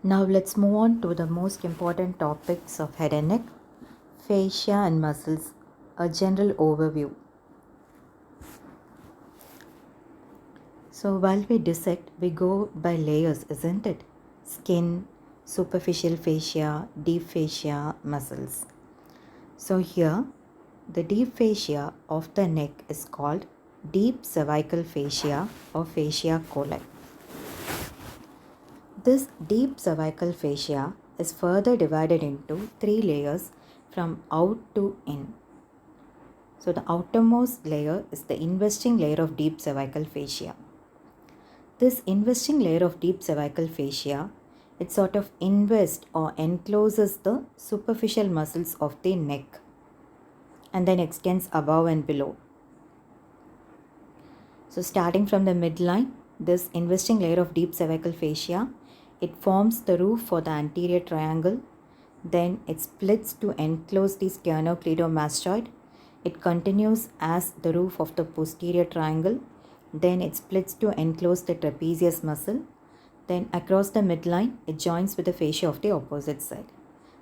Now let's move on to the most important topics of head and neck, fascia and muscles, a general overview. So while we dissect, we go by layers, isn't it? Skin, superficial fascia, deep fascia, muscles. So here, the deep fascia of the neck is called deep cervical fascia or fascia coli. This deep cervical fascia is further divided into three layers from out to in. So the outermost layer is the investing layer of deep cervical fascia. This investing layer of deep cervical fascia, it sort of invests or encloses the superficial muscles of the neck and then extends above and below. So starting from the midline, this investing layer of deep cervical fascia, it forms the roof for the anterior triangle. Then it splits to enclose the sternocleidomastoid. It continues as the roof of the posterior triangle. Then it splits to enclose the trapezius muscle. Then across the midline, it joins with the fascia of the opposite side.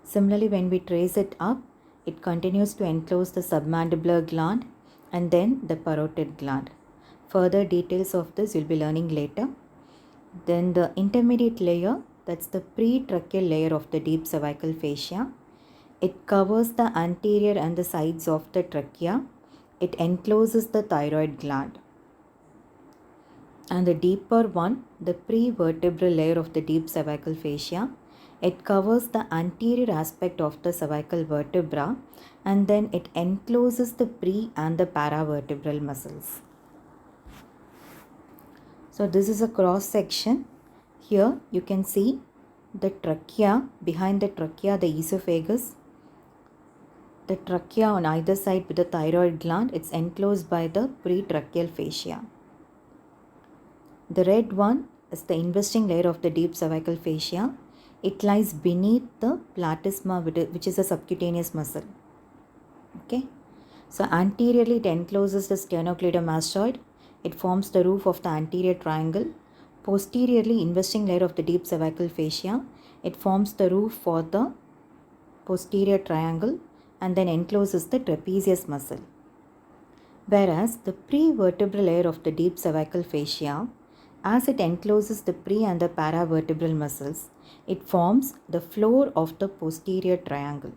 Similarly, when we trace it up, it continues to enclose the submandibular gland and then the parotid gland. Further details of this you'll be learning later. Then the intermediate layer, that's the pretracheal layer of the deep cervical fascia. It covers the anterior and the sides of the trachea. It encloses the thyroid gland. And the deeper one, the prevertebral layer of the deep cervical fascia, it covers the anterior aspect of the cervical vertebra and then it encloses the pre and the paravertebral muscles. So this is a cross section. Here you can see the trachea, behind the trachea the esophagus, the trachea on either side with the thyroid gland, it's enclosed by the pretracheal fascia. The red one is the investing layer of the deep cervical fascia. It lies beneath the platysma, which is a subcutaneous muscle. Okay. So anteriorly it encloses the sternocleidomastoid. It forms the roof of the anterior triangle. Posteriorly, investing layer of the deep cervical fascia, it forms the roof for the posterior triangle and then encloses the trapezius muscle. Whereas the prevertebral layer of the deep cervical fascia, as it encloses the pre and the paravertebral muscles, it forms the floor of the posterior triangle.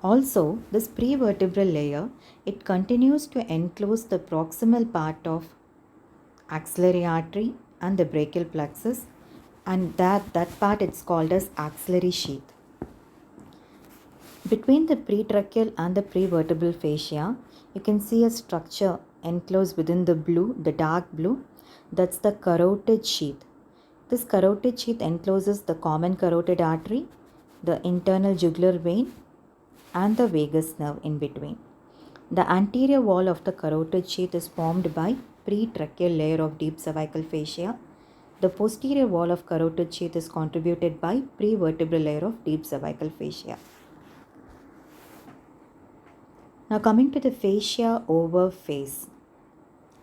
Also, this prevertebral layer, it continues to enclose the proximal part of axillary artery and the brachial plexus, and that part it's called as axillary sheath. Between the pretracheal and the prevertebral fascia, you can see a structure enclosed within the blue, the dark blue, that's the carotid sheath. This carotid sheath encloses the common carotid artery, the internal jugular vein, and the vagus nerve in between. The anterior wall of the carotid sheath is formed by pretracheal layer of deep cervical fascia. The posterior wall of carotid sheath is contributed by prevertebral layer of deep cervical fascia. Now coming to the fascia over face.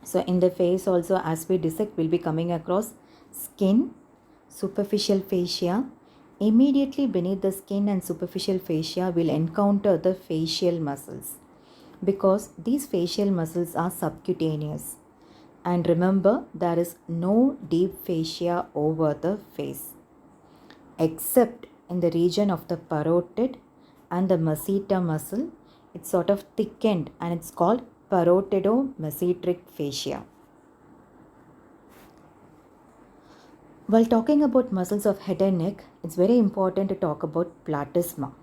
So in the face also, as we dissect, we'll be coming across skin, superficial fascia. Immediately beneath the skin and superficial fascia, we'll encounter the facial muscles because these facial muscles are subcutaneous. And remember, there is no deep fascia over the face except in the region of the parotid and the masseter muscle. It's sort of thickened and it's called parotidomasseteric fascia. While talking about muscles of head and neck, it's very important to talk about platysma.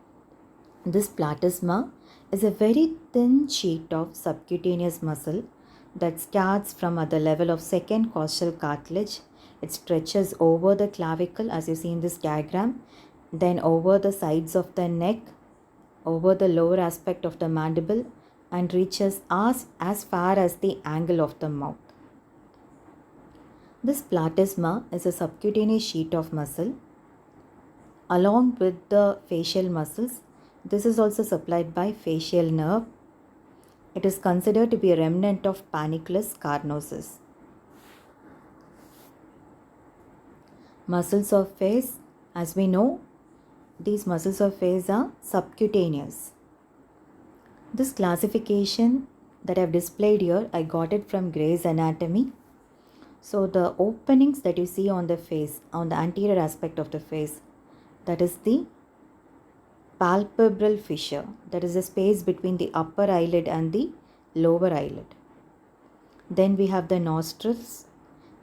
This platysma is a very thin sheet of subcutaneous muscle that starts from at the level of second costal cartilage. It stretches over the clavicle as you see in this diagram, then over the sides of the neck, over the lower aspect of the mandible, and reaches as far as the angle of the mouth. This platysma is a subcutaneous sheet of muscle. Along with the facial muscles, this is also supplied by facial nerve. It is considered to be a remnant of panniculus carnosus. Muscles of face As we know, these muscles of face are subcutaneous. This classification that I've displayed here, I got it from Gray's Anatomy. So the openings that you see on the face, on the anterior aspect of the face, that is the palpebral fissure, that is the space between the upper eyelid and the lower eyelid. Then we have the nostrils.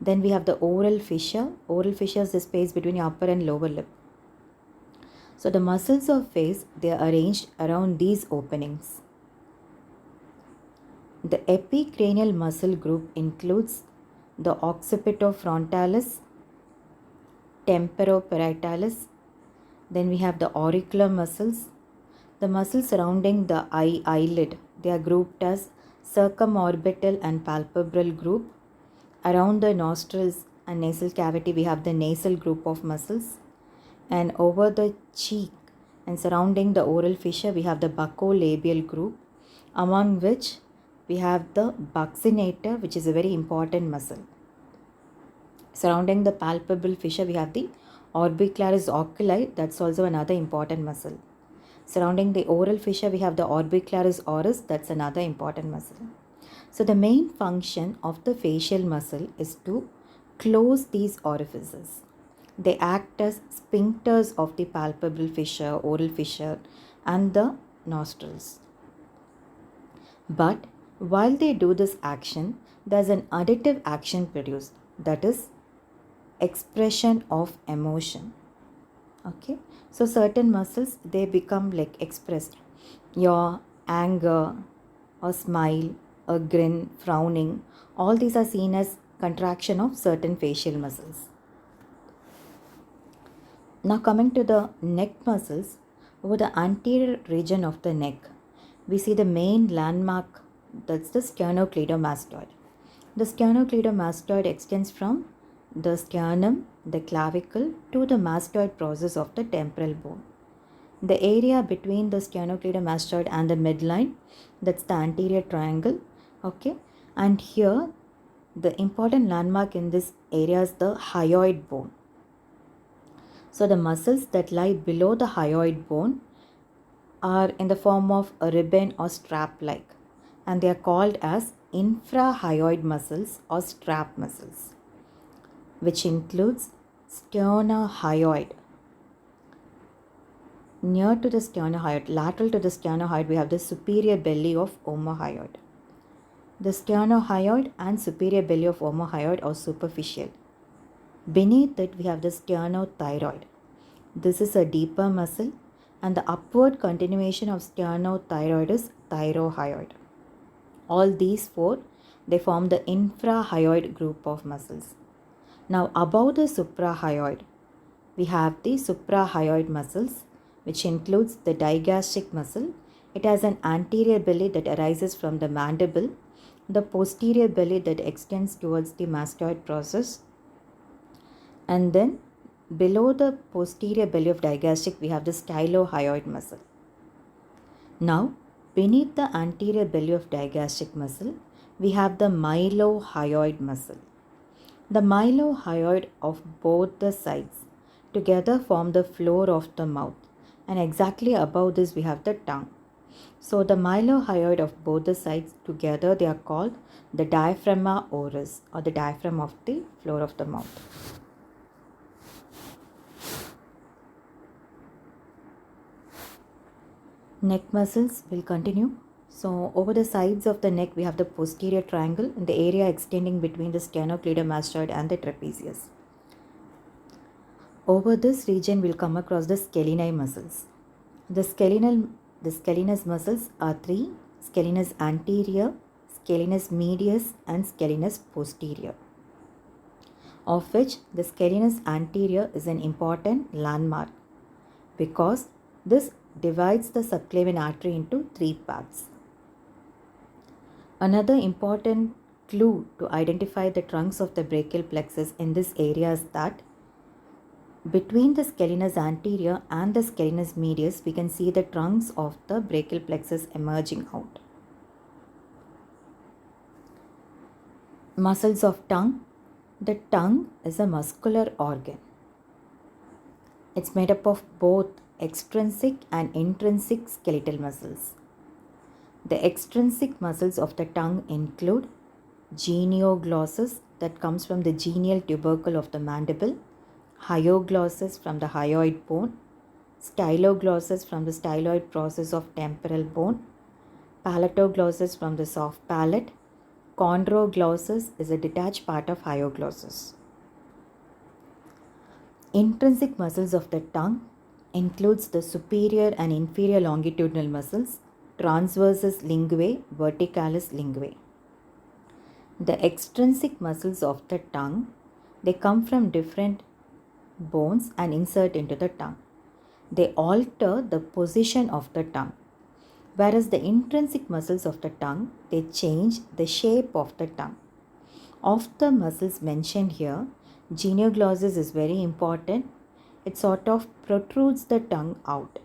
Then we have the oral fissure. Oral fissure is the space between your upper and lower lip. So the muscles of face, they are arranged around these openings. The epicranial muscle group includes the occipitofrontalis, temporoparaetalis. Then we have the auricular muscles. The muscles surrounding the eyelid, they are grouped as circumorbital and palpebral group. Around the nostrils and nasal cavity, we have the nasal group of muscles. And over the cheek and surrounding the oral fissure, we have the buccolabial group, among which we have the buccinator, which is a very important muscle. Surrounding the palpebral fissure, we have the orbicularis oculi, that's also another important muscle. Surrounding the oral fissure, we have the orbicularis oris, that's another important muscle. So the main function of the facial muscle is to close these orifices. They act as sphincters of the palpebral fissure, oral fissure, and the nostrils. But while they do this action, there's an additive action produced, that is expression of emotion. Okay, so certain muscles, they become like expressed. Your anger, a smile, a grin, frowning, all these are seen as contraction of certain facial muscles. Now coming to the neck muscles, over the anterior region of the neck, we see the main landmark, that's the sternocleidomastoid. The sternocleidomastoid extends from the sternum, the clavicle, to the mastoid process of the temporal bone. The area between the sternocleidomastoid and the midline, that's the anterior triangle. Okay, and here the important landmark in this area is the hyoid bone. So the muscles that lie below the hyoid bone are in the form of a ribbon or strap like, and they are called as infrahyoid muscles or strap muscles, which includes sternohyoid. Near to the sternohyoid, lateral to the sternohyoid, we have the superior belly of omohyoid. The sternohyoid and superior belly of omohyoid are superficial. Beneath it, we have the sternothyroid. This is a deeper muscle, and the upward continuation of sternothyroid is thyrohyoid. All these four, they form the infrahyoid group of muscles. Now above the suprahyoid, we have the suprahyoid muscles, which includes the digastric muscle. It has an anterior belly that arises from the mandible, the posterior belly that extends towards the mastoid process, and then below the posterior belly of digastric, we have the stylohyoid muscle. Now, beneath the anterior belly of digastric muscle, we have the mylohyoid muscle. The mylohyoid of both the sides together form the floor of the mouth, and exactly above this we have the tongue. So the mylohyoid of both the sides together, they are called the diaphragma oris, or the diaphragm of the floor of the mouth. Neck muscles will continue. So over the sides of the neck, we have the posterior triangle in the area extending between the sternocleidomastoid and the trapezius. Over this region, we'll come across the scalenii muscles. The scalenus muscles are three: scalenus anterior, scalenus medius, and scalenus posterior, of which the scalenus anterior is an important landmark because this divides the subclavian artery into three parts. Another important clue to identify the trunks of the brachial plexus in this area is that between the scalenus anterior and the scalenus medius, we can see the trunks of the brachial plexus emerging out. Muscles of tongue. The tongue is a muscular organ. It's made up of both extrinsic and intrinsic skeletal muscles. The extrinsic muscles of the tongue include genioglossus, that comes from the genial tubercle of the mandible, hyoglossus from the hyoid bone, styloglossus from the styloid process of temporal bone, palatoglossus from the soft palate. Chondroglossus is a detached part of hyoglossus. Intrinsic muscles of the tongue includes the superior and inferior longitudinal muscles, transversus linguae, verticalis linguae. The extrinsic muscles of the tongue, they come from different bones and insert into the tongue. They alter the position of the tongue. Whereas the intrinsic muscles of the tongue, they change the shape of the tongue. Of the muscles mentioned here, genioglossus is very important. It sort of protrudes the tongue out.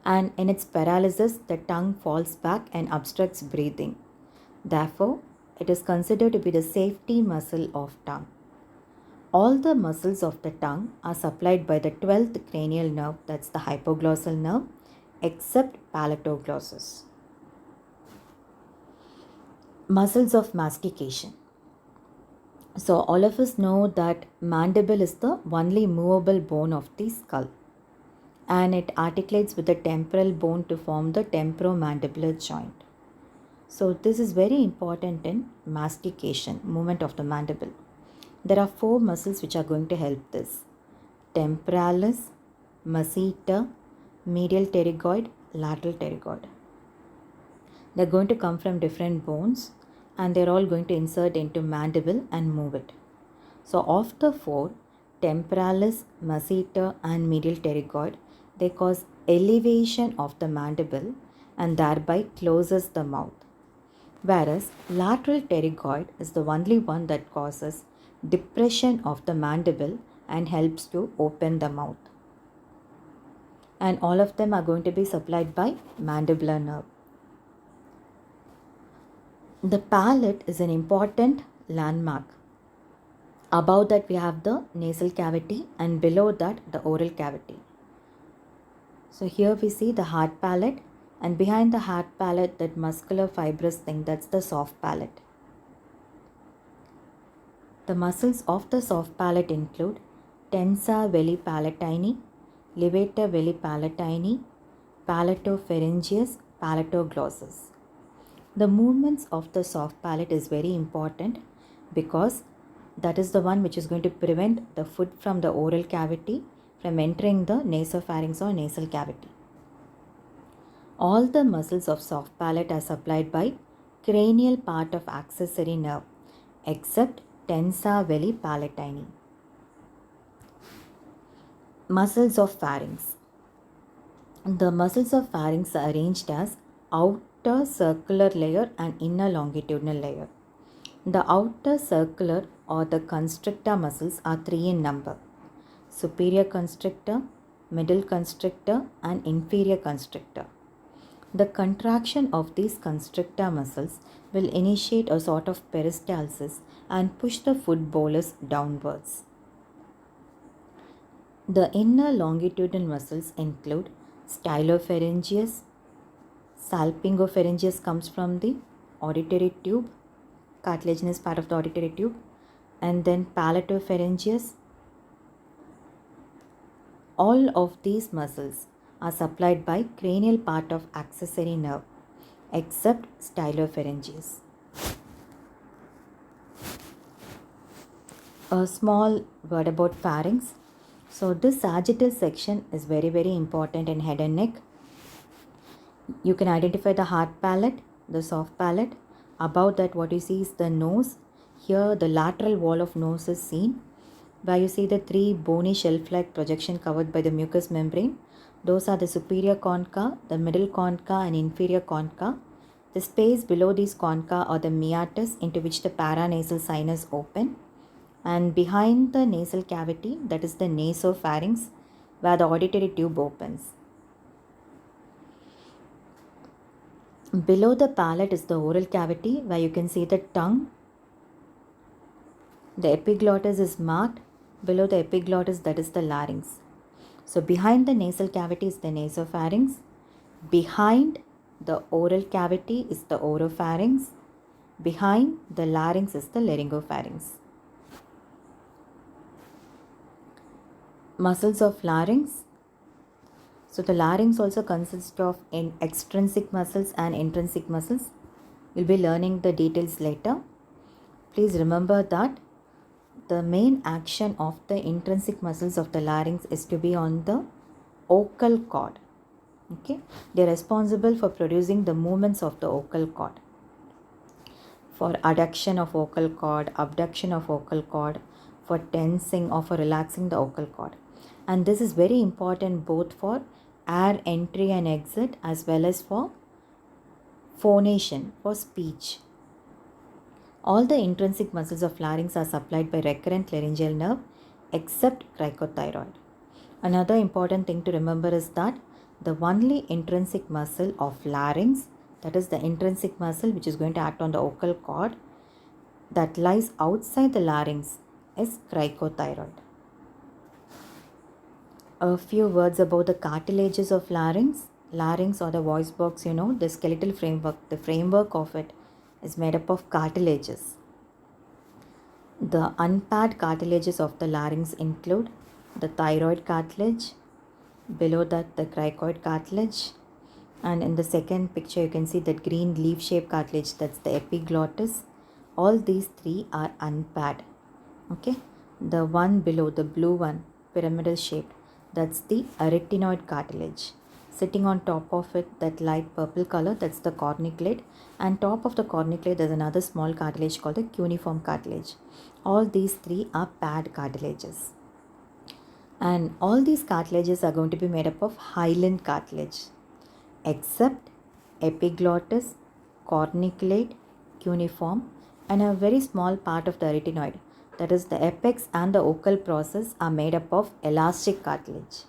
And in its paralysis, the tongue falls back and obstructs breathing. Therefore, it is considered to be the safety muscle of tongue. All the muscles of the tongue are supplied by the 12th cranial nerve, that's the hypoglossal nerve, except palatoglossus. Muscles of mastication. So all of us know that mandible is the only movable bone of the skull, and it articulates with the temporal bone to form the temporomandibular joint. So this is very important in mastication, movement of the mandible. There are 4 muscles which are going to help this: temporalis, masseter, medial pterygoid, lateral pterygoid. They're going to come from different bones and they're all going to insert into mandible and move it. So of the 4, temporalis, masseter and medial pterygoid, they cause elevation of the mandible and thereby closes the mouth. Whereas lateral pterygoid is the only one that causes depression of the mandible and helps to open the mouth. And all of them are going to be supplied by mandibular nerve. The palate is an important landmark. Above that we have the nasal cavity and below that the oral cavity. So here we see the hard palate, and behind the hard palate, that muscular fibrous thing, that's the soft palate. The muscles of the soft palate include tensa veli palatini, levator veli palatini, palatopharyngeus, palatoglossus. The movements of the soft palate is very important because that is the one which is going to prevent the food from the oral cavity from entering the nasopharynx or nasal cavity. All the muscles of soft palate are supplied by cranial part of accessory nerve except tensa veli palatini. Muscles of pharynx. The muscles of pharynx are arranged as outer circular layer and inner longitudinal layer. The outer circular or the constrictor muscles are 3 in number: superior constrictor, middle constrictor and inferior constrictor. The contraction of these constrictor muscles will initiate a sort of peristalsis and push the food bolus downwards. The inner longitudinal muscles include stylopharyngeus. Salpingopharyngeus comes from the auditory tube, cartilaginous part of the auditory tube, and then palatopharyngeus. All of these muscles are supplied by cranial part of accessory nerve except stylopharyngeus. A small word about pharynx. So this sagittal section is very important in head and neck. You can identify the hard palate, the soft palate. Above that what you see is the nose. Here the lateral wall of nose is seen, where you see the 3 bony shelf-like projection covered by the mucous membrane. Those are the superior concha, the middle concha and inferior concha. The space below these concha are the meatus, into which the paranasal sinus open. And behind the nasal cavity, that is the nasopharynx, where the auditory tube opens. Below the palate is the oral cavity, where you can see the tongue. The epiglottis is marked Below the epiglottis, that is the larynx. So behind the nasal cavity is the nasopharynx. Behind the oral cavity is the oropharynx. Behind the larynx is the laryngopharynx. Muscles of larynx. So the larynx also consists of extrinsic muscles and intrinsic muscles. We'll be learning the details later. Please remember that the main action of the intrinsic muscles of the larynx is to be on the vocal cord. Okay, they are responsible for producing the movements of the vocal cord. For adduction of vocal cord, abduction of vocal cord, for tensing or for relaxing the vocal cord. And this is very important both for air entry and exit as well as for phonation, for speech. All the intrinsic muscles of larynx are supplied by recurrent laryngeal nerve except cricothyroid. Another important thing to remember is that the only intrinsic muscle of larynx, that is the intrinsic muscle which is going to act on the vocal cord, that lies outside the larynx is cricothyroid. A few words about the cartilages of larynx. Larynx or the voice box, the skeletal framework, the framework of it is made up of cartilages. The unpaired cartilages of the larynx include the thyroid cartilage, below that the cricoid cartilage, and in the second picture you can see that green leaf-shaped cartilage, that's the epiglottis. All these three are unpaired. Okay, the one below, the blue one, pyramidal shaped, that's the arytenoid cartilage. Sitting on top of it, that light purple color, that's the cornicate, and top of the cornicate there's another small cartilage called the cuneiform cartilage. All these three are paired cartilages. And all these cartilages are going to be made up of hyaline cartilage, except epiglottis, cornicate, cuneiform, and a very small part of the arytenoid, that is the apex and the vocal process, are made up of elastic cartilage.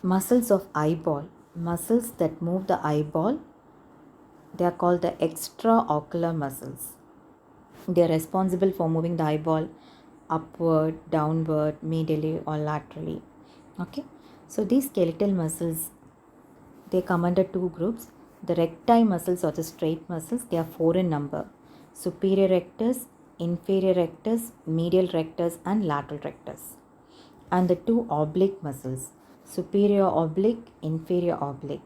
Muscles of eyeball. Muscles that move the eyeball, they are called the extraocular muscles. They are responsible for moving the eyeball upward, downward, medially or laterally. Okay, so these skeletal muscles, they come under two groups. The recti muscles or the straight muscles, they are 4 in number: superior rectus, inferior rectus, medial rectus, and lateral rectus. And the two oblique muscles, superior oblique, inferior oblique.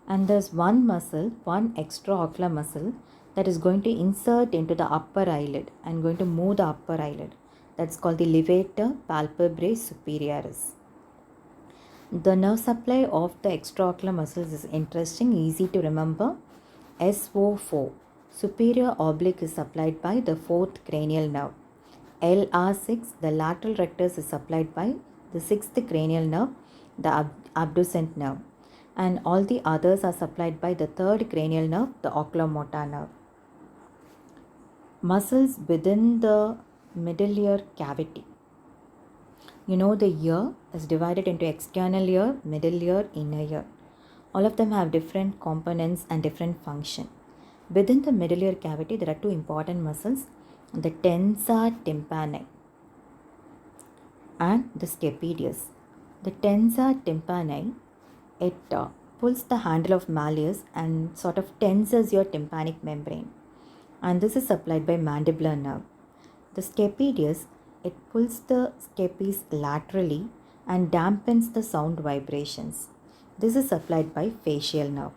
And there's one muscle, one extraocular muscle, that is going to insert into the upper eyelid and going to move the upper eyelid. That's called the levator palpebrae superioris. The nerve supply of the extraocular muscles is interesting, easy to remember. SO4, superior oblique, is supplied by the 4th cranial nerve. LR6, the lateral rectus, is supplied by the 6th cranial nerve, the abducent nerve. And all the others are supplied by the 3rd cranial nerve, the oculomotor nerve. Muscles within the middle ear cavity. The ear is divided into external ear, middle ear, inner ear. All of them have different components and different function. Within the middle ear cavity, there are two important muscles, the tensor tympani and the scapedius. The tensor tympani, it pulls the handle of malleus and sort of tenses your tympanic membrane. And this is supplied by mandibular nerve. The scapedius, it pulls the scapes laterally and dampens the sound vibrations. This is supplied by facial nerve.